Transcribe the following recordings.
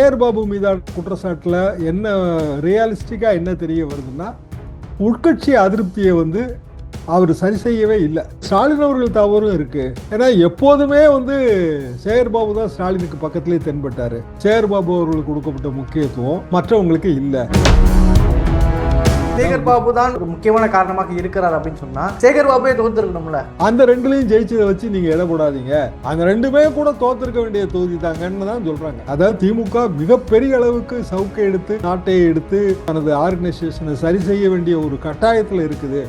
சேகர்பாபு மீதான குற்றச்சாட்டுல என்ன ரியலிஸ்டிக்கா என்ன தெரிய வருதுன்னா, உட்கட்சி அதிருப்தியை அவர் சரி செய்யவே இல்லை. ஸ்டாலின் அவர்கள் தவறும் இருக்கு. ஏன்னா எப்போதுமே சேகர்பாபு தான் ஸ்டாலினுக்கு பக்கத்திலே தென்பட்டாரு. சேகர்பாபு அவர்களுக்கு கொடுக்கப்பட்ட முக்கியத்துவம் மற்றவங்களுக்கு இல்லை. சேகர்பாபு தான் ஒரு முக்கியமான காரணமாக இருக்கிறார் அப்படின்னு சொன்னா சேகர்பாபுவே தோத்துருக்கணும்ல. அந்த ரெண்டுலையும் ஜெயிச்சதை வச்சு நீங்க இட போடாதீங்க. அந்த ரெண்டுமே கூட தோத்திருக்க வேண்டிய தொகுதி தாங்கன்னு தான் சொல்றாங்க. அதாவது திமுக மிகப்பெரிய அளவுக்கு சவுக்கை எடுத்து நாட்டை எடுத்து தனது ஆர்கனைசேஷனை சரி செய்ய வேண்டிய ஒரு கட்டாயத்தில் இருக்குது.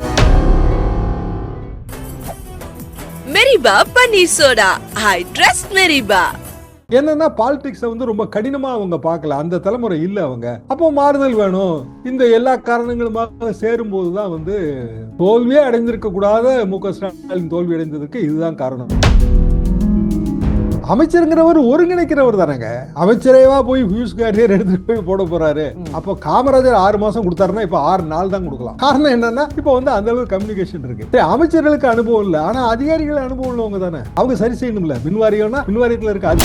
மெரிபா பன்னீர் சோடா, ஐ ட்ரஸ்ட் மெரிபா. என்னன்னா பாலிடிக்ஸை ரொம்ப கடினமா அவங்க பார்க்கல. அந்த தலைமுறை இல்லை அவங்க. அப்போ மாறுதல் வேணும். இந்த எல்லா காரணங்களுமாக சேரும் போதுதான் தோல்வியே அடைந்திருக்க கூடாத மு.க. ஸ்டாலின் தோல்வி அடைந்ததுக்கு இதுதான் காரணம். அமைச்சருங்கிறவர் ஒருங்கிணைக்கிறவர் தானேங்க. அமைச்சரேவா போய் வியூஸ் கேரியர் எடுத்துட்டு போய் போட போறாரு. அப்போ காமராஜர் 6 மாசம் கொடுத்தாருன்னா இப்ப 6 நாள் தான் கொடுக்கலாம். காரணம் என்னன்னா இப்ப அந்த அளவுக்கு கம்யூனிகேஷன் இருக்கு. அமைச்சர்களுக்கு அனுபவம் இல்லை, ஆனா அதிகாரிகள் அனுபவம் உள்ளவங்க தானே. அவங்க சரி செய்யணும்ல. மின்வாரியம்னா மின்வாரியத்தில் இருக்க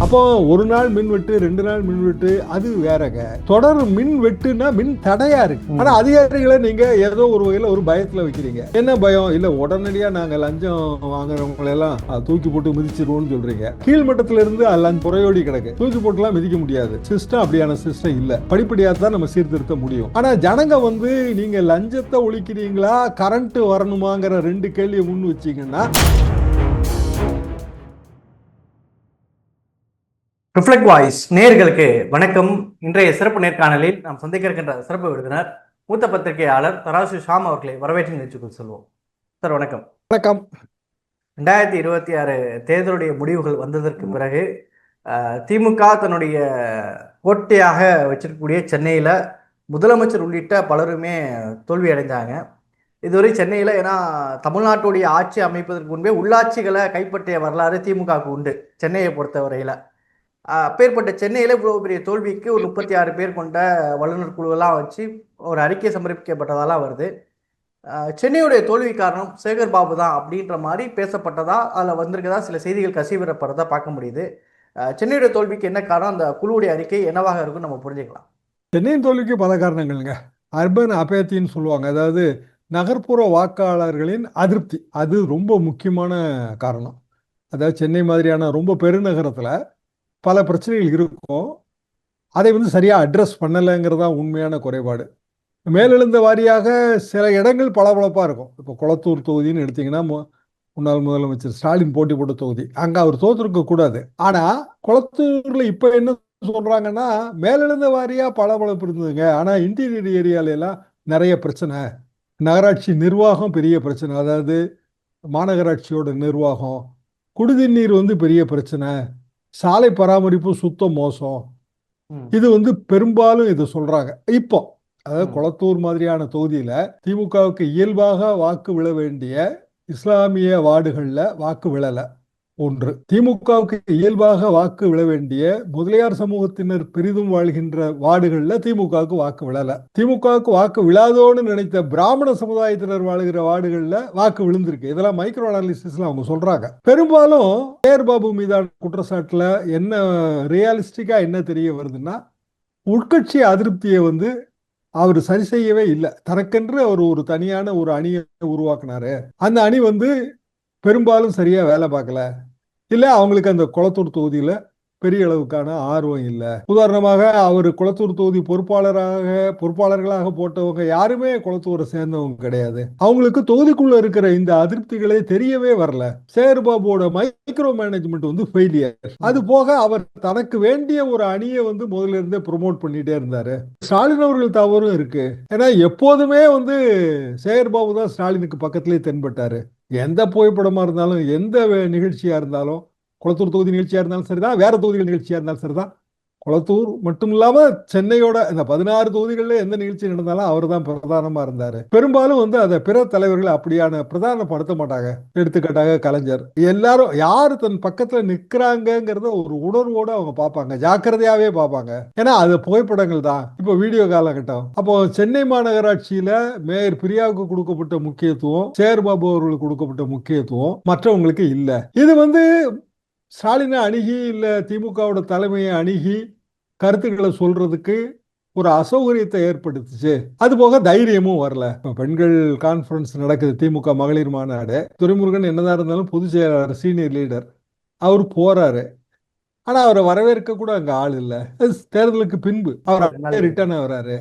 அப்போ 1 நாள் மின்வெட்டு 2 நாள் மின்வெட்டு அது வேறங்க. தொடர் மின் வெட்டுனா மின் தடையா இருக்கு. ஆனா அதிகாரிகளை நீங்க ஏதோ ஒரு வகையில ஒரு பயத்துல வைக்கிறீங்க. என்ன பயம்? இல்ல உடனடியா நாங்க லஞ்சம் வாங்குறவங்களை எல்லாம் தூக்கி போட்டு மிதிச்சிருவோம்னு சொல்றீங்க. கீழ்மட்டத்துல இருந்து அதெல்லாம் குறையோடி கிடக்கு. தூக்கி போட்டுலாம் மிதிக்க முடியாது. சிஸ்டம் அப்படியான சிஸ்டம் இல்ல. படிப்படியா தான் நம்ம சீர்திருத்த முடியும். ஆனா ஜனங்க நீங்க லஞ்சத்தை ஒழிக்கிறீங்களா கரண்ட் வரணுமாங்கிற 2 கேள்வியை முன் வச்சீங்கன்னா ரிஃப்ளெக்ட் வாய்ஸ் நேயர்களுக்கு வணக்கம். இன்றைய சிறப்பு நேர்காணலில் நாம் சந்திக்க இருக்கின்ற சிறப்பு விருந்தினர் மூத்த பத்திரிகையாளர் தராசு ஷாம் அவர்களை வரவேற்று நிகழ்ச்சிக்குள் சொல்வோம். சார் வணக்கம். வணக்கம். 2026 தேர்தலுடைய முடிவுகள் வந்ததற்கு பிறகு திமுக தன்னுடைய கோட்டையாக வச்சிருக்கக்கூடிய சென்னையில் முதலமைச்சர் உள்ளிட்ட பலருமே தோல்வி அடைந்தாங்க. இதுவரை சென்னையில் ஏன்னா தமிழ்நாட்டுடைய ஆட்சி அமைப்பதற்கு முன்பே உள்ளாட்சிகளை கைப்பற்றிய வரலாறு திமுகவுக்கு உண்டு. சென்னையை பொறுத்தவரையில் அப்பேற்பட்ட சென்னையில் இவ்வளோ பெரிய தோல்விக்கு ஒரு 36 பேர் கொண்ட வல்லுநர் குழுவெல்லாம் வச்சு ஒரு அறிக்கை சமர்ப்பிக்கப்பட்டதெல்லாம் வருது. சென்னையுடைய தோல்வி காரணம் சேகர்பாபு தான் அப்படின்ற மாதிரி பேசப்பட்டதா அதில் வந்திருக்கதா சில செய்திகள் கசிவிடப்படுறதா பார்க்க முடியுது. சென்னையுடைய தோல்விக்கு என்ன காரணம்? அந்த குழுவுடைய அறிக்கை என்னவாக இருக்குன்னு நம்ம புரிஞ்சுக்கலாம். சென்னையின் தோல்விக்கு பல காரணங்கள்ங்க. அர்பன் அபேத்தின்னு சொல்லுவாங்க. அதாவது நகர்ப்புற வாக்காளர்களின் அதிருப்தி, அது ரொம்ப முக்கியமான காரணம். அதாவது சென்னை மாதிரியான ரொம்ப பெருநகரத்தில் பல பிரச்சனைகள் இருக்கும். அதை சரியாக அட்ரஸ் பண்ணலைங்கிறதா உண்மையான குறைபாடு. மேலெழுந்த வாரியாக சில இடங்கள் பளபளப்பாக இருக்கும். இப்போ குளத்தூர் தொகுதின்னு எடுத்திங்கன்னா முன்னாள் முதலமைச்சர் ஸ்டாலின் போட்டி போட்ட தொகுதி. அங்கே அவர் தோற்றுருக்க கூடாது. ஆனால் குளத்தூரில் இப்போ என்ன சொல்கிறாங்கன்னா மேலெழுந்த வாரியாக பளபளப்பு இருந்ததுங்க. ஆனால் இன்டீரியர் ஏரியாலெல்லாம் நிறைய பிரச்சனை. நகராட்சி நிர்வாகம் பெரிய பிரச்சனை. அதாவது மாநகராட்சியோட நிர்வாகம், குடிநீர் பெரிய பிரச்சனை, சாலை பராமரிப்பு சுத்தம் மோசம். இது பெரும்பாலும் இது சொல்றாங்க. இப்போ அதாவது குளத்தூர் மாதிரியான தொகுதியில திமுகவுக்கு இயல்பாக வாக்கு விழ வேண்டிய இஸ்லாமிய வார்டுகள்ல வாக்கு விழல. ஒன்று, திமுகவுக்கு இயல்பாக வாக்கு விழ வேண்டிய முதலியார் சமூகத்தினர் பெரிதும் வாழ்கின்ற வார்டுகள்ல திமுகவுக்கு வாக்கு விழல. திமுகவுக்கு வாக்கு விழாதோன்னு நினைத்த பிராமண சமுதாயத்தினர் வாழ்கிற வார்டுகள்ல வாக்கு விழுந்திருக்கு. இதெல்லாம் மைக்ரோ அனாலிசிஸ்ல அவங்க சொல்றாங்க. பெரும்பாலும் சேகர்பாபு மீதான குற்றச்சாட்டுல என்ன ரியலிஸ்டிக்கா என்ன தெரிய வருதுன்னா, உட்கட்சி அதிருப்தியை அவர் சரி செய்யவே இல்லை. தனக்கென்று அவர் ஒரு தனியான ஒரு அணியை உருவாக்குனாரு. அந்த அணி பெரும்பாலும் சரியா வேலை பார்க்கல. இல்ல அவங்களுக்கு அந்த குளத்தூர் தொகுதியில பெரிய அளவுக்கான ஆர்வம் இல்லை. உதாரணமாக அவர் குளத்தூர் தொகுதி பொறுப்பாளர்களாக போட்டவங்க யாருமே குளத்தூரை சேர்ந்தவங்க கிடையாது. அவங்களுக்கு தொகுதிக்குள்ள இருக்கிற இந்த அதிருப்திகளே தெரியவே வரல. சேகர்பாபுவோட மைக்ரோ மேனேஜ்மெண்ட் ஃபெயிலியர். அது போக அவர் தனக்கு வேண்டிய ஒரு அணியை முதல்ல இருந்தே ப்ரொமோட் பண்ணிட்டே இருந்தாரு. ஸ்டாலின் அவர்கள் தவறும் இருக்கு. ஏன்னா எப்போதுமே சேகர்பாபு தான் ஸ்டாலினுக்கு பக்கத்திலே தென்பட்டாரு. எந்த புகைப்படமா இருந்தாலும், எந்த நிகழ்ச்சியா இருந்தாலும், குளத்தூர் தொகுதி நிகழ்ச்சியா இருந்தாலும் சரிதான், வேற தொகுதிகள் நிகழ்ச்சியா இருந்தாலும் சரிதான், குளத்தூர் மட்டும் இல்லாம சென்னையோட இந்த 16 தொகுதிகளில் எந்த நிகழ்ச்சி நடந்தாலும் அவர் தான் பிரதானமா இருந்தாரு. பெரும்பாலும் அதை பிற தலைவர்கள் அப்படியான பிரதானப்படுத்த மாட்டாங்க. எடுத்துக்காட்டாக கலைஞர். எல்லாரும் யாரு தன் பக்கத்துல நிக்கிறாங்கிறத ஒரு உணர்வோட அவங்க பார்ப்பாங்க, ஜாக்கிரதையாவே பார்ப்பாங்க. ஏன்னா அது புகைப்படங்கள் தான். இப்போ வீடியோ காலகட்டம். அப்போ சென்னை மாநகராட்சியில மேயர் பிரியாவுக்கு கொடுக்கப்பட்ட முக்கியத்துவம், சேகர்பாபு அவர்களுக்கு கொடுக்கப்பட்ட முக்கியத்துவம் மற்றவங்களுக்கு இல்லை. இது ஸ்டாலினை அணுகி இல்லை திமுகவோட தலைமையை அணுகி கருத்துக்களை சொல்றதுக்கு ஒரு அசௌகரியத்தை ஏற்படுத்துச்சு. அது போக தைரியமும் வரல. இப்போ பெண்கள் கான்ஃபரன்ஸ் நடக்குது, திமுக மகளிர் மாநாடு. துரைமுருகன் என்னதான் இருந்தாலும் பொதுச் செயலாளர், சீனியர் லீடர், அவர் போறாரு. ஆனா அவரை வரவேற்க கூட அங்க ஆள் இல்லை. தேர்தலுக்கு பின்பு அவர் அப்படியே ரிட்டர்ன் ஆகிறாரு.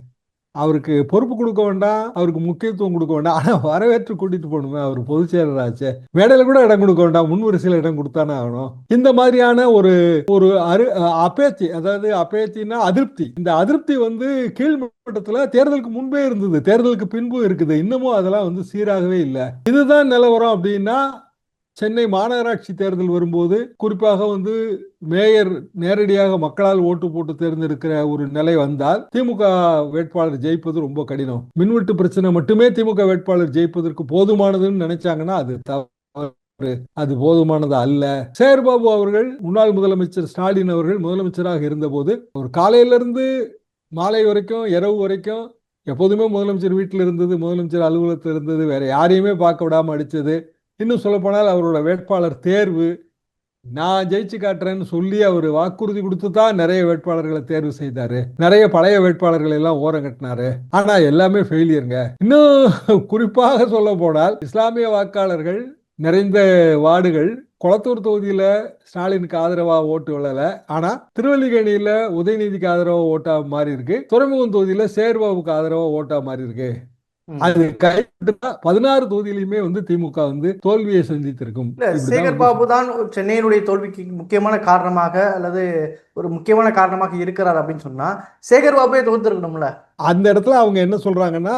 அவருக்கு பொறுப்பு கொடுக்க வேண்டாம், அவருக்கு முக்கியத்துவம் கொடுக்க வேண்டாம், ஆனா வரவேற்று கூட்டிட்டு போகணுமே, அவர் பொதுச் செயலராச்சு. மேடையில கூட இடம் கொடுக்க வேண்டாம், முன் வரிசையில் இடம் கொடுத்தானே ஆகணும். இந்த மாதிரியான ஒரு ஒரு அப்பேத்தி, அதாவது அப்பேத்தின்னா அதிருப்தி. இந்த அதிருப்தி வந்து கீழ்மட்டத்துல தேர்தலுக்கு முன்பே இருந்தது, தேர்தலுக்கு பின்பும் இருக்குது. இன்னமும் அதெல்லாம் வந்து சீராகவே இல்லை. இதுதான் நிலவரம். அப்படின்னா சென்னை மாநகராட்சி தேர்தல் வரும்போது குறிப்பாக வந்து மேயர் நேரடியாக மக்களால் ஓட்டு போட்டு தேர்ந்தெடுக்கிற ஒரு நிலை வந்தால் திமுக வேட்பாளர் ஜெயிப்பது ரொம்ப கடினம். மின்வெட்டு பிரச்சனை மட்டுமே திமுக வேட்பாளர் ஜெயிப்பதற்கு போதுமானதுன்னு நினைச்சாங்கன்னா அது தவறு. அது போதுமானது அல்ல. சேகர்பாபு அவர்கள், முன்னாள் முதலமைச்சர் ஸ்டாலின் அவர்கள் முதலமைச்சராக இருந்தபோது ஒரு காலையிலிருந்து மாலை வரைக்கும், இரவு வரைக்கும் எப்போதுமே முதலமைச்சர் வீட்டில் இருந்தது, முதலமைச்சர் அலுவலகத்தில் இருந்தது, வேற யாரையுமே பார்க்க விடாம அடிச்சது. இன்னும் சொல்ல போனால் அவரோட வேட்பாளர் தேர்வு, நான் ஜெயிச்சு காட்டுறேன்னு சொல்லி அவர் வாக்குறுதி கொடுத்து தான் நிறைய வேட்பாளர்களை தேர்வு செய்தாரு. நிறைய பழைய வேட்பாளர்கள் எல்லாம் ஓரம் கட்டினாரு. ஆனா எல்லாமே ஃபெயிலியருங்க. இன்னும் குறிப்பாக சொல்ல போனால் இஸ்லாமிய வாக்காளர்கள் நிறைந்த வார்டுகள். கொளத்தூர் தொகுதியில ஸ்டாலினுக்கு ஆதரவா ஓட்டு விழல. ஆனா திருவல்லிக்கேணியில உதயநிதிக்கு ஆதரவா ஓட்டா மாறி இருக்கு. துறைமுகம் தொகுதியில சேகர்பாபுக்கு ஆதரவா ஓட்டா மாறி இருக்கு. அது கைவிட்டு 16 தொகுதியிலுமே வந்து திமுக வந்து தோல்வியை சந்தித்திருக்கும். சேகர்பாபு தான் சென்னையினுடைய தோல்விக்கு முக்கியமான காரணமாக அல்லது ஒரு முக்கியமான காரணமாக இருக்கிறார் அப்படின்னு சொன்னா சேகர்பாபுவே தோத்துருக்கணும்ல. அந்த இடத்துல அவங்க என்ன சொல்றாங்கன்னா,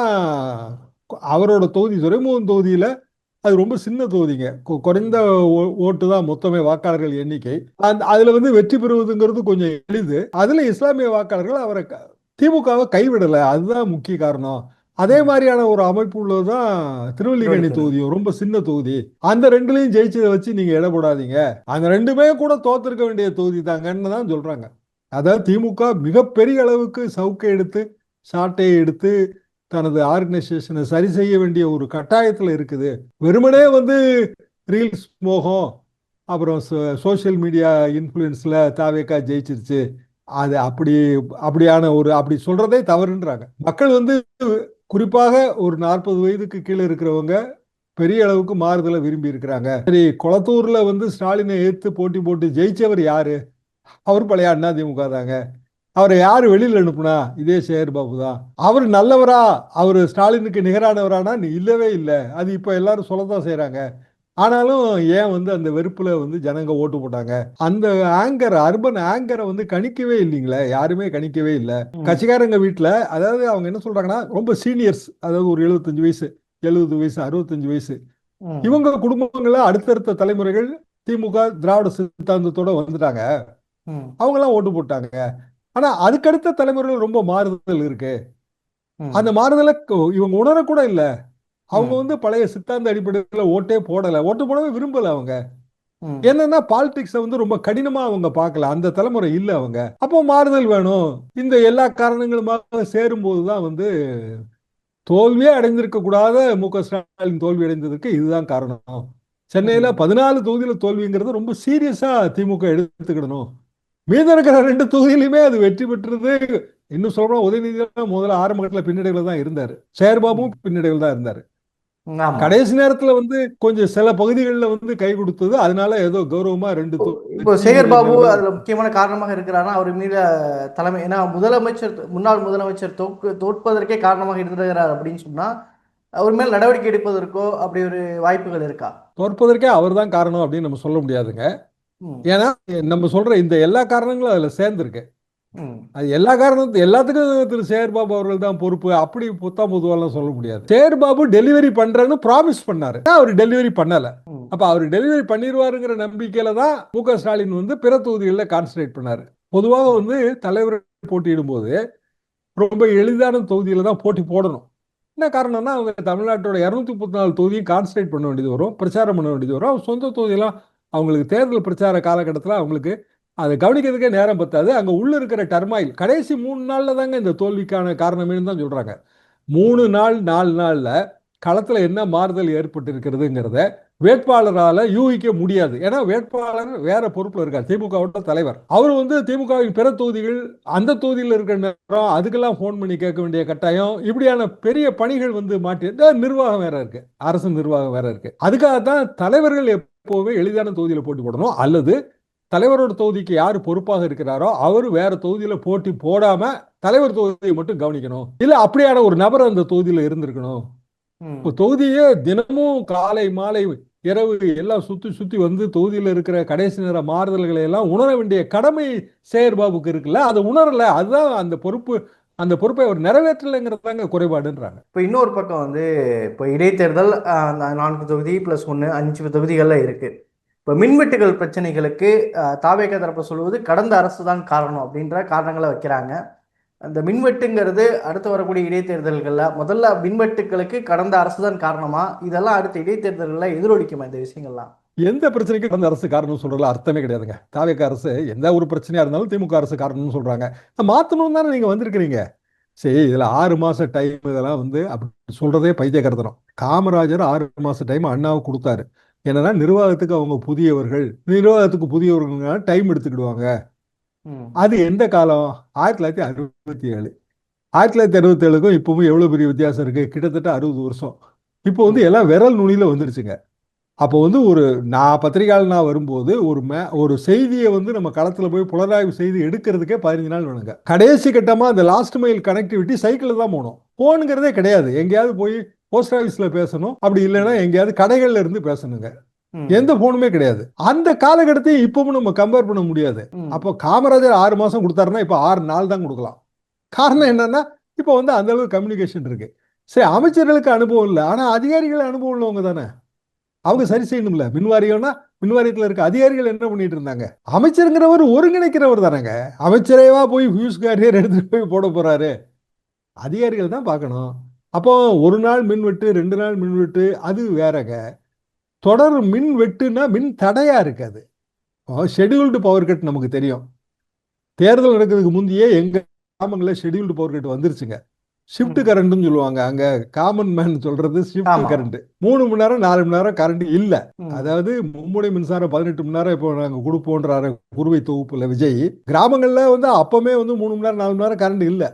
அவரோட தொகுதி துறைமுகம் தொகுதியில அது ரொம்ப சின்ன தொகுதிங்க, குறைந்த ஓட்டு தான் மொத்தமே வாக்காளர்கள் எண்ணிக்கை. அதுல வந்து வெற்றி பெறுவதுங்கிறது கொஞ்சம் எளிது. அதுல இஸ்லாமிய வாக்காளர்கள் அவரை திமுகவை கைவிடல, அதுதான் முக்கிய காரணம். அதே மாதிரியான ஒரு அமைப்பு உள்ளதுதான் திருவல்லிக்கேணி தொகுதியும், ரொம்ப சின்ன தொகுதி. அந்த ரெண்டுலையும் ஜெயிச்சதை வச்சு நீங்க இட போடாதீங்க, அந்த ரெண்டுமே கூட தோத்திருக்க வேண்டிய தொகுதி தாங்கன்னு தான் சொல்றாங்க. அதாவது திமுக மிகப்பெரிய அளவுக்கு சவுக்கை எடுத்து, சாட்டையை எடுத்து தனது ஆர்கனைசேஷனை சரி செய்ய வேண்டிய ஒரு கட்டாயத்தில் இருக்குது. வெறுமனே வந்து ரீல்ஸ் மோகம், அப்புறம் சோசியல் மீடியா இன்ஃப்ளூயன்ஸ்ல தாவேக்கா ஜெயிச்சிருச்சு, அது அப்படியான ஒரு அப்படி சொல்றதே தவறுன்றாங்க. மக்கள் வந்து குறிப்பாக ஒரு 40 வயதுக்கு கீழே இருக்கிறவங்க பெரிய அளவுக்கு மாறுதலை விரும்பி இருக்கிறாங்க. சரி, கொளத்தூர்ல வந்து ஸ்டாலினை எதிர்த்து போட்டி போட்டு ஜெயிச்சவர் யாரு? அவர் பழைய அதிமுக தாங்க. அவரை யாரு வெளியில் அனுப்புனா? இதே சேகர்பாபு தான். அவர் நல்லவரா, அவர் ஸ்டாலினுக்கு நிகரானவரானா இல்லவே இல்லை. அது இப்ப எல்லாரும் சொல்லத்தான் செய்யறாங்க. ஆனாலும் ஏன் வந்து அந்த வெறுப்புல வந்து ஜனங்க ஓட்டு போட்டாங்க? அந்த ஆங்கர், அர்பன் ஆங்கரை வந்து கணிக்கவே இல்லைங்களே, யாருமே கணிக்கவே இல்லை. கட்சிக்காரங்க வீட்டுல, அதாவது அவங்க என்ன சொல்றாங்கன்னா ரொம்ப சீனியர்ஸ், அதாவது ஒரு 75 வயசு, 70 வயசு, 65 வயசு, இவங்க குடும்பங்கள அடுத்தடுத்த தலைமுறைகள் திமுக திராவிட சித்தாந்தத்தோட வந்துட்டாங்க, அவங்க எல்லாம் ஓட்டு போட்டாங்க. ஆனா அதுக்கடுத்த தலைமுறைகள் ரொம்ப மாறுதல் இருக்கு. அந்த மாறுதலை இவங்க உணரக்கூட இல்லை. அவங்க வந்து பழைய சித்தாந்த அடிப்படையில் ஓட்டே போடல, ஓட்டு போடவே விரும்பல. அவங்க என்னன்னா பாலிடிக்ஸை வந்து ரொம்ப கடினமா அவங்க பார்க்கல, அந்த தலைமுறை இல்லை அவங்க. அப்போ மாறுதல் வேணும். இந்த எல்லா காரணங்களுமாக சேரும் போதுதான் வந்து தோல்வியே அடைந்திருக்க கூடாத மு.க. ஸ்டாலின் தோல்வி அடைந்ததற்கு இதுதான் காரணம். சென்னையில 14 தொகுதியில தோல்விங்கிறது ரொம்ப சீரியஸா திமுக எடுத்துக்கிடணும். மீத இருக்கிற 2 தொகுதியிலுமே அது வெற்றி பெற்றது. இன்னும் சொல்றோம், உதயநிதி முதல்ல ஆரம்ப கட்டத்தில் பின்னடைவில் தான் இருந்தாரு, சேகர்பாபுவும் பின்னடைவில் தான் இருந்தாரு. கடைசி நேரத்துல வந்து கொஞ்சம் சில பகுதிகளில் வந்து கை கொடுத்தது, அதனால ஏதோ கௌரவமா 2 இப்போ சேகர்பாபு அதுல முக்கியமான காரணமாக இருக்கிறாரா அவர் மீது தலைமை? ஏன்னா முன்னாள் முதலமைச்சர் தோற்பதற்கே காரணமாக இருக்கிறார் அப்படின்னு சொன்னா அவர் மேல் நடவடிக்கை எடுப்பதற்கோ அப்படி ஒரு வாய்ப்புகள் இருக்கா? தோற்பதற்கே அவர் தான் காரணம் அப்படின்னு நம்ம சொல்ல முடியாதுங்க. ஏன்னா நம்ம சொல்ற இந்த எல்லா காரணங்களும் அதுல சேர்ந்திருக்கு. அது எல்லா எல்லாத்துக்கும் திரு சேகர்பாபு அவர்கள் தான் பொறுப்பு அப்படி பொதுவெல்லாம் சொல்ல முடியாது. சேகர்பாபு டெலிவரி பண்றேன்னு ப்ராமிஸ் பண்ணாரு, அவர் டெலிவரி பண்ணல. அப்ப அவர் டெலிவரி பண்ணிடுவாருங்கிற நம்பிக்கையில தான் மு.க. ஸ்டாலின் வந்து பிற தொகுதிகளில் கான்சன்ட்ரேட் பண்ணாரு. பொதுவாக வந்து தலைவர் போட்டியிடும் போது ரொம்ப எளிதான தொகுதியில தான் போட்டி போடணும். என்ன காரணம்னா அவங்க தமிழ்நாட்டோட 234 தொகுதியும் கான்சன்ட்ரேட் பண்ண வேண்டியது வரும், பிரச்சாரம் பண்ண வேண்டியது வரும். சொந்த தொகுதியெல்லாம் அவங்களுக்கு தேர்தல் பிரச்சார காலகட்டத்தில் அவங்களுக்கு அதை கவனிக்கிறதுக்கே நேரம் பத்தாது. அங்க உள்ள இருக்கிற டர்மாயில் கடைசி 3 நாள்ல தாங்க இந்த தோல்விக்கான காரணமே தான் சொல்றாங்க. 3 நாள் 4 நாள்ல களத்துல என்ன மாறுதல் ஏற்பட்டு இருக்கிறதுங்கிறத வேட்பாளரால யூகிக்க முடியாது. ஏன்னா வேட்பாளர் வேற பொறுப்புல இருக்கார், திமுகவோட தலைவர். அவர் வந்து திமுகவின் பிற தொகுதிகள், அந்த தொகுதியில் இருக்கிற நேரம் அதுக்கெல்லாம் போன் பண்ணி கேட்க வேண்டிய கட்டாயம், இப்படியான பெரிய பணிகள் வந்து மாற்றி நிர்வாகம் வேற இருக்கு, அரசு நிர்வாகம் வேற இருக்கு. அதுக்காகத்தான் தலைவர்கள் எப்போவுமே எளிதான தொகுதியில போட்டி போடணும், அல்லது தலைவரோட தொகுதிக்கு யாரு பொறுப்பாக இருக்கிறாரோ அவரு வேற தொகுதியில போட்டி போடாம தலைவர் தொகுதியை மட்டும் கவனிக்கணும், இல்ல அப்படியான ஒரு நபர் அந்த தொகுதியில இருந்திருக்கணும். இப்போ தொகுதியே தினமும் காலை மாலை இரவு எல்லாம் சுத்தி சுத்தி வந்து தொகுதியில் இருக்கிற கடைசி நேர மாறுதல்களை எல்லாம் உணர வேண்டிய கடமை சேகர்பாபுக்கு இருக்குல்ல, அதை உணரல. அதுதான் அந்த பொறுப்பை அவர் நிறைவேற்றலைங்கிறதாங்க குறைபாடுன்றாங்க. இப்போ இன்னொரு பக்கம் வந்து இப்போ இடைத்தேர்தல் 4 தொகுதி + 1 5 தொகுதிகளில் இருக்கு. இப்போ மின்வெட்டுகள் பிரச்சனைகளுக்கு தாவேக தரப்பு சொல்வது கடந்த அரசு தான் காரணம் அப்படின்ற காரணங்களை வைக்கிறாங்க. அந்த மின்வெட்டுங்கிறது அடுத்து வரக்கூடிய இடைத்தேர்தல்களில் முதல்ல மின்வெட்டுகளுக்கு கடந்த அரசு தான் காரணமா, இதெல்லாம் அடுத்த இடைத்தேர்தல்களில் எதிரொலிக்குமா இந்த விஷயங்கள்லாம்? எந்த பிரச்சனைக்கு கடந்த அரசு காரணம் சொல்றதுல அர்த்தமே கிடையாதுங்க. தாவேக அரசு எந்த ஒரு பிரச்சனையா இருந்தாலும் திமுக அரசு காரணம்னு சொல்றாங்க. மாத்தணும் தானே நீங்க வந்திருக்கிறீங்க. சரி, இதுல 6 மாச டைம் இதெல்லாம் வந்து அப்படி சொல்றதே பைத்தியக்காரத்தனம். காமராஜர் 6 மாச டைம் அண்ணாவுக்கு கொடுத்தாரு. என்னன்னா நிர்வாகத்துக்கு அவங்க புதியவர்கள், நிர்வாகத்துக்கு புதியவர்கள் டைம் எடுத்துக்கிடுவாங்க. அது எந்த காலம்? 1967. 1967க்கும் இப்பவும் எவ்வளவு பெரிய வித்தியாசம் இருக்கு? கிட்டத்தட்ட 60 வருஷம். இப்போ வந்து எல்லாம் விரல் நுனியில வந்துருச்சுங்க. அப்போ வந்து நான் பத்திரிகையாளனா வரும்போது ஒரு செய்தியை வந்து நம்ம களத்துல போய் புலனாய்வு செய்து எடுக்கிறதுக்கே 15 நாள் வேணுங்க. கடைசி கட்டமா அந்த லாஸ்ட் மைல் கனெக்டிவிட்டி சைக்கிள் தான் போகணும். போனுங்கிறதே கிடையாது. எங்கேயாவது போய் போஸ்ட் ஆபீஸ்ல பேசணும், அப்படி இல்லைன்னா எங்கேயாவது கடைகள்ல இருந்து பேசணுங்க. எந்த போனுமே கிடையாது. அந்த காலகட்டத்தையும் இப்பவும் நம்ம கம்பேர் பண்ண முடியாது. அப்போ காமராஜர் 6 மாசம் கொடுத்தாருன்னா இப்ப 6 நாள் தான் கொடுக்கலாம். காரணம் என்னன்னா இப்ப வந்து அந்த அளவுக்கு கம்யூனிகேஷன் இருக்கு. சரி, அமைச்சர்களுக்கு அனுபவம் இல்லை, ஆனா அதிகாரிகள் அனுபவம் உள்ளவங்க தானே, அவங்க சரி செய்யணும்ல. மின்வாரியத்தில் இருக்க அதிகாரிகள் என்ன பண்ணிட்டு இருந்தாங்க? அமைச்சருங்கிறவர் ஒருங்கிணைக்கிறவர் தானேங்க. அமைச்சரேவா போய் ஃபியூஸ் கேரியர் எடுத்துட்டு போய் போட போறாரு? அதிகாரிகள் தான் பார்க்கணும். அப்போ 1 நாள் மின்வெட்டு 2 நாள் மின்வெட்டு அது வேறங்க. தொடர் மின் வெட்டுனா மின் தடையா இருக்காது. ஷெட்யூல்டு பவர் கட் நமக்கு தெரியும். தேர்தல் நடக்கிறதுக்கு முந்தையே எங்க கிராமங்களில் ஷெட்யூல்டு பவர் கட் வந்துருச்சுங்க. ஷிஃப்ட் கரண்ட்னு சொல்லுவாங்க. அங்க காமன் மேன் சொல்றது ஷிஃப்ட் கரண்ட். 3 மணி நேரம் 4 மணி நேரம் கரண்ட் இல்ல. அதாவது மும்முனை மின்சாரம் 18 மணி நேரம் இப்போ நாங்க கொடுப்போன்றாரு குறுவை தொகுப்புல விஜய். கிராமங்கள்ல வந்து அப்பமே வந்து 3 மணி நேரம் 4 மணி நேரம் கரண்ட் இல்ல,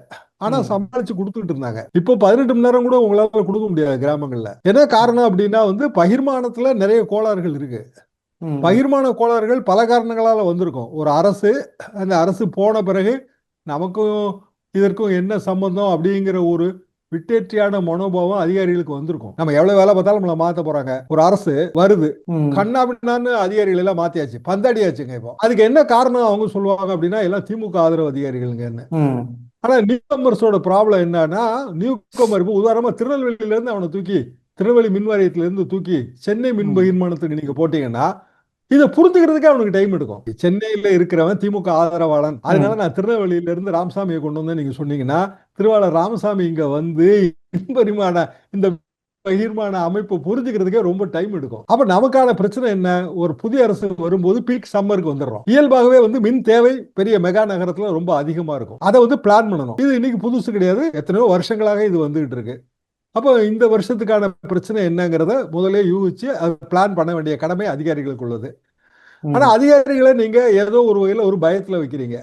ஆனா சமாளிச்சு கொடுத்துட்டு இருந்தாங்க. இப்போ 18 மணி நேரம் கூட உங்களால கொடுக்க முடியாது கிராமங்கள்ல. என்ன காரணம் அப்படின்னா வந்து பகிர்மானத்துல நிறைய கோளாறுகள் இருக்கு. பகிர்மான கோளாறுகள் பல காரணங்களால வந்திருக்கும். ஒரு அந்த அரசு போன பிறகு நமக்கும் இதற்கும் என்ன சம்பந்தம் அப்படிங்கிற ஒரு விட்டேற்றியான மனோபாவம் அதிகாரிகளுக்கு வந்திருக்கும். நம்ம எவ்வளவு வேலை பார்த்தாலும் நம்மளை மாத்த போறாங்க. ஒரு அரசு வருது, கண்ணாபின்னான்னு அதிகாரிகள் எல்லாம் மாத்தியாச்சு, பந்தாடியாச்சுங்க. இப்போ அதுக்கு என்ன காரணம் அவங்க சொல்லுவாங்க அப்படின்னா எல்லாம் திமுக ஆதரவு அதிகாரிகள்ங்க. ஆனா நியூகமர்ஸோட ப்ராப்ளம் என்னன்னா, நியூகமர் இப்போ உதாரணமா திருநெல்வேலியில இருந்து அவனை தூக்கி, திருநெல்வேலி மின்வாரியத்துல இருந்து தூக்கி சென்னை மின் பகிர்மானத்துக்கு நீங்க போட்டீங்கன்னா இதை புரிஞ்சுக்கிறதுக்கே அவனுக்கு டைம் எடுக்கும். சென்னையில இருக்கிறவன் திமுக ஆதரவாளன், அதனால நான் திருநெல்வேலியில இருந்து ராமசாமியை கொண்டு வந்தேன் நீங்க சொன்னீங்கன்னா, திருவாளர் ராமசாமி இங்க வந்து இந்த பகிர்மான அமைப்பு புரிஞ்சுக்கிறதுக்கே ரொம்ப டைம் எடுக்கும். அப்ப நமக்கான பிரச்சனை என்ன? ஒரு புதிய அரசு வரும்போது பீக் சம்மருக்கு வந்துடுறோம். இயல்பாகவே வந்து மின் தேவை பெரிய மெகா நகரத்துல ரொம்ப அதிகமா இருக்கும். அதை வந்து பிளான் பண்ணணும். இது இன்னைக்கு புதுசு கிடையாது, எத்தனையோ வருஷங்களாக இது வந்துகிட்டு இருக்கு. அப்போ இந்த வருஷத்துக்கான பிரச்சனை என்னங்கிறத முதலே யூகிச்சு அது பிளான் பண்ண வேண்டிய கடமை அதிகாரிகளுக்கு உள்ளது. ஆனா அதிகாரிகளை நீங்க ஏதோ ஒரு வகையில ஒரு பயத்துல வைக்கிறீங்க.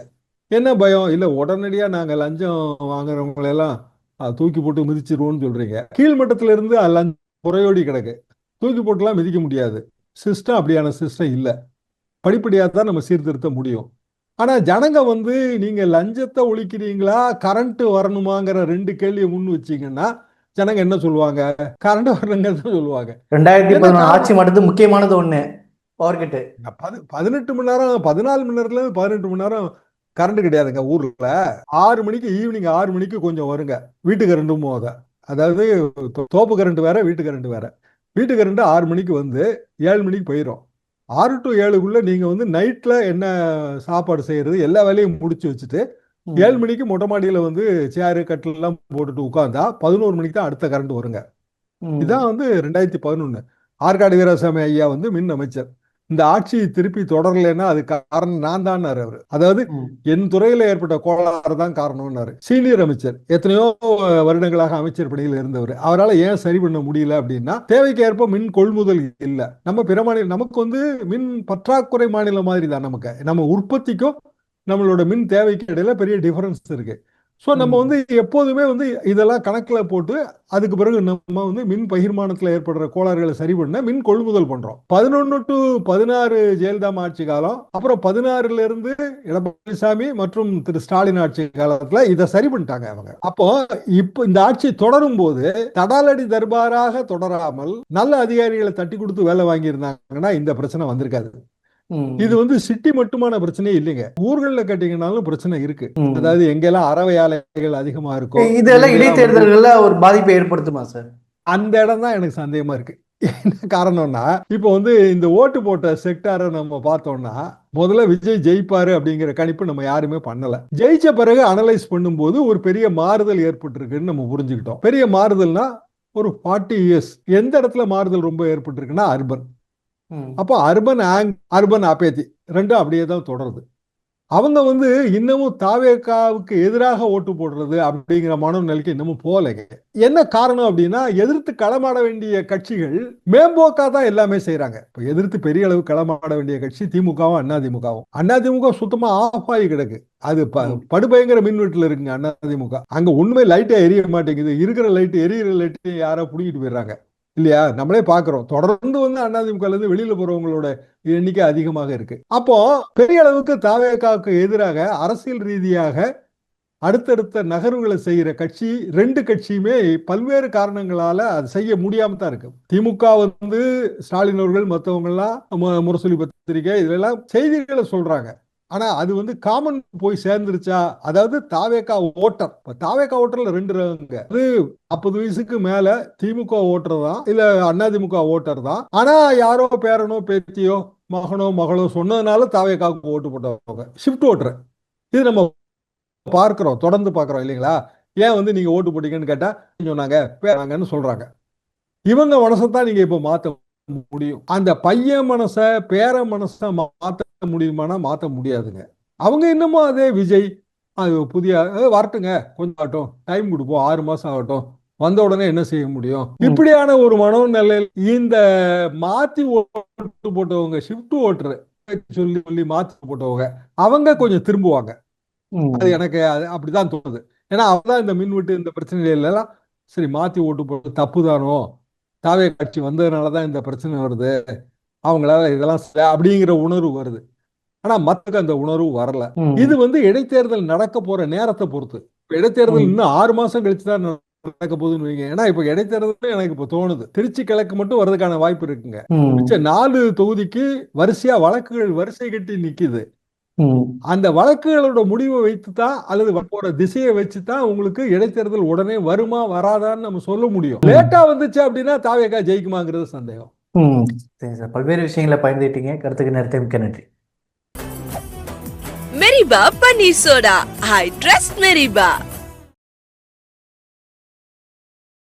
என்ன பயம்? இல்ல உடனடியா நாங்க லஞ்சம் வாங்குறவங்களை எல்லாம் தூக்கி போட்டு மிதிச்சிருவோம்னு சொல்றீங்க. கீழ்மட்டத்தில இருந்து லஞ்சம் குறையோடி கிடக்கு, தூக்கி போட்டுலாம் மிதிக்க முடியாது. சிஸ்டம் அப்படியான சிஸ்டம் இல்லை. படிப்படியாக தான் நம்ம சீர்திருத்த முடியும். ஆனா ஜனங்க வந்து நீங்க லஞ்சத்தை ஒழிக்கிறீங்களா கரண்ட் வரணுமாங்கிற 2 கேள்வியை முன் வச்சீங்கன்னா ஜனங்க என்ன சொல்லுவாங்க? கரண்ட் வரணுங்கிறத சொல்லுவாங்க. 2011 ஆட்சி மாற்றது முக்கியமானது ஒண்ணு, பவர் கட்டு. 18 மணி நேரம் 14 மணி நேரத்துல 18 மணி நேரம் கரண்ட் கிடையாதுங்க ஊர்ல. 6 மணிக்கு ஈவினிங் 6 மணிக்கு கொஞ்சம் வருங்க வீட்டு கரண்ட்டும் போத. அதாவது தோப்பு கரண்ட் வேற, வீட்டு கரண்ட் வேற. வீட்டு கரண்ட் 6 மணிக்கு வந்து 7 மணிக்கு போயிடும். 6 to 7க்குள்ள நீங்க வந்து நைட்ல என்ன சாப்பாடு செய்யறது எல்லா வேலையும் முடிச்சு வச்சுட்டு 7 மணிக்கு மொட்டை மாடியில வந்து சேரு கட்டில் எல்லாம் போட்டுட்டு உட்கார்ந்தா 11 மணிக்கு தான் அடுத்த கரண்ட் வருங்க. இதான் வந்து 2011 ஆற்காடு வீராசாமி ஐயா வந்து மின் அமைச்சர். இந்த ஆட்சி திருப்பி தொடரலைன்னா அது காரணம் நான் தான் அவர். அதாவது என் துறையில ஏற்பட்ட கோளாறு தான் காரணம்னாரு. சீனியர் அமைச்சர், எத்தனையோ வருடங்களாக அமைச்சர் பணியில் இருந்தவர். அவரால் ஏன் சரி பண்ண முடியல அப்படின்னா, தேவைக்கு ஏற்ப மின் கொள்முதல் இல்ல. நம்ம பிற மாநிலம், நமக்கு வந்து மின் பற்றாக்குறை மாநிலம் மாதிரி தான். நம்ம உற்பத்திக்கும் நம்மளோட மின் தேவைக்கு இடையில பெரிய டிஃபரன்ஸ் இருக்கு. ஸோ நம்ம வந்து எப்போதுமே வந்து இதெல்லாம் கணக்கில் போட்டு அதுக்கு பிறகு நம்ம வந்து மின் பகிர்மானத்தில் ஏற்படுற கோளாறுகளை சரி பண்ண மின் கொள்முதல் பண்றோம். 11 to 16 ஜெயலலிதா ஆட்சி காலம், அப்புறம் 16ல இருந்து எடப்பாடி பழனிசாமி மற்றும் திரு ஸ்டாலின் ஆட்சி காலத்துல இதை சரி பண்ணிட்டாங்க அவங்க. அப்போ இப்போ இந்த ஆட்சி தொடரும் போது தடாலடி தர்பாராக தொடராமல் நல்ல அதிகாரிகளை தட்டி கொடுத்து வேலை வாங்கியிருந்தாங்கன்னா இந்த பிரச்சனை வந்திருக்காது. இது வந்து சிட்டி மட்டுமான பிரச்சனையே இல்லைங்க, ஊர்கள்ல கேட்டீங்கன்னாலும் பிரச்சனை இருக்கு. அதாவது எங்கெல்லாம் அறவை ஆலைகள் அதிகமா இருக்கும், இதெல்லாம் இடைத்தேர்தல்கள்ல ஒரு பாதிப்பை ஏற்படுத்துமா சார்? அந்த இடம் தான் எனக்கு சந்தேகமா இருக்கு. என்ன காரணம்னா, இப்போ வந்து இந்த ஓட்டு போட்ட செக்டாரை நம்ம பார்த்தோம்னா, முதல்ல விஜய் ஜெயிப்பாரு அப்படிங்கிற கணிப்பு நம்ம யாருமே பண்ணல. ஜெயிச்ச பிறகு அனலைஸ் பண்ணும்போது ஒரு பெரிய மாறுதல் ஏற்பட்டிருக்குன்னு நம்ம புரிஞ்சுக்கிட்டோம். பெரிய மாறுதல்னா ஒரு 40 years. எந்த இடத்துல மாறுதல் ரொம்ப ஏற்பட்டிருக்குன்னா அர்பன். அப்போ அர்பன் அப்பேத்தி ரெண்டும் அப்படியே தான் தொடருது. அவங்க வந்து இன்னமும் தாவேகாவுக்கு எதிராக ஓட்டு போடுறது அப்படிங்கிற மனநிலைக்கு இன்னமும் போகலைங்க. என்ன காரணம் அப்படின்னா, எதிர்த்து களமாட வேண்டிய கட்சிகள் மேம்போக்கா தான் எல்லாமே செய்யறாங்க. இப்போ எதிர்த்து பெரிய அளவு களமாட வேண்டிய கட்சி திமுகவும் அதிமுக சுத்தமா ஆஃப் ஆகி கிடக்கு. அது படுபயங்கர மின்வெட்டுல இருக்குங்க அதிமுக. அங்க உண்மை லைட்டே எரிய மாட்டேங்குது. இருக்கிற லைட்டு எரியிற லைட்டு யாரோ புடிங்கிட்டு போயிடுறாங்க இல்லையா? நம்மளே பாக்குறோம். தொடர்ந்து வந்து அதிமுக இருந்து வெளியில போறவங்களோட எண்ணிக்கை அதிகமாக இருக்கு. அப்போ பெரிய அளவுக்கு தாவேகாவுக்கு எதிராக அரசியல் ரீதியாக அடுத்தடுத்த நகர்வுகளை செய்யற கட்சி, ரெண்டு கட்சியுமே பல்வேறு காரணங்களால அது செய்ய முடியாம தான் இருக்கு. திமுக வந்து ஸ்டாலின் அவர்கள் மற்றவங்க எல்லாம் முரசொலி பத்திரிகை இதெல்லாம் செய்திகளை சொல்றாங்க. ஆனா அது வந்து காமன் போய் சேர்ந்துருச்சா? அதாவது தாவேகா ஓட்டர்ல ரெண்டு ரகங்க. அது 40 வயசுக்கு மேல திமுக ஓட்டர் தான், இல்ல அதிமுக ஓட்டர் தான். ஆனா யாரோ பேரனோ பேத்தியோ மகனோ மகளோ சொன்னதுனால தாவேகாவுக்கு ஓட்டு போட்டவங்க ஷிஃப்ட் ஓட்டுற. இது நம்ம பார்க்கிறோம், தொடர்ந்து பார்க்கிறோம் இல்லைங்களா? ஏன் வந்து நீங்க ஓட்டு போட்டீங்கன்னு கேட்டா சொன்னாங்க பேராங்கன்னு சொல்றாங்க. இவங்க மனசைத்தான் நீங்க இப்ப மாத்த முடியும். அந்த பையன் மனச பேர மனச மாத்த முடியுமானா மாத்த முடியாதுங்க. அவங்க இன்னமும் அதே விஜய் அது புதிய வரட்டுங்க, கொஞ்சம் ஆகட்டும், டைம் கொடுப்போம், 6 மாசம் ஆகட்டும், வந்த உடனே என்ன செய்ய முடியும், இப்படியான ஒரு மனநிலையில் இந்த மாத்தி ஓட்டு போட்டவங்க ஷிஃப்ட் ஓட்டுற சொல்லி மாத்தி போட்டவங்க அவங்க கொஞ்சம் திரும்புவாங்க. அது எனக்கு அப்படிதான் தோணுது. ஏன்னா அவதான் இந்த மின்வெட்டு இந்த பிரச்சனைகள் எல்லாம் சரி மாத்தி ஓட்டு போட்டு தப்புதானோ, தாவே கட்சி வந்ததுனாலதான் இந்த பிரச்சனை வருது, அவங்களால இதெல்லாம் அப்படிங்கிற உணர்வு வருது. ஆனா மத்தக்கு அந்த உணர்வு வரல. இது வந்து இடைத்தேர்தல் நடக்க போற நேரத்தை பொறுத்து. இடைத்தேர்தல் இன்னும் 6 மாசம் கழிச்சுதான் நடக்க போகுதுன்னு வைங்க. ஏன்னா இப்ப இடைத்தேர்தல் எனக்கு இப்ப தோணுது திருச்சி கிழக்கு மட்டும் வர்றதுக்கான வாய்ப்பு இருக்குங்க. மிச்ச 4 தொகுதிக்கு வரிசையா வழக்குகள் வரிசை கட்டி நிக்குது. அந்த வழக்குகளோட முடிவை வைத்துதான் அல்லது போற திசையை வச்சுதான் உங்களுக்கு இடைத்தேர்தல் உடனே வருமா வராதான்னு நம்ம சொல்ல முடியும். லேட்டா வந்துச்சு அப்படின்னா தாவேகா ஜெயிக்குமாங்கிறது சந்தேகம். பல்வேறு விஷயங்களை பயந்துட்டீங்க. கருத்துக்கு நேரத்தை மிக்க நன்றி. மெரிபா பன்னீர் சோடா, ஐ ட்ரஸ்ட் மெரிபா.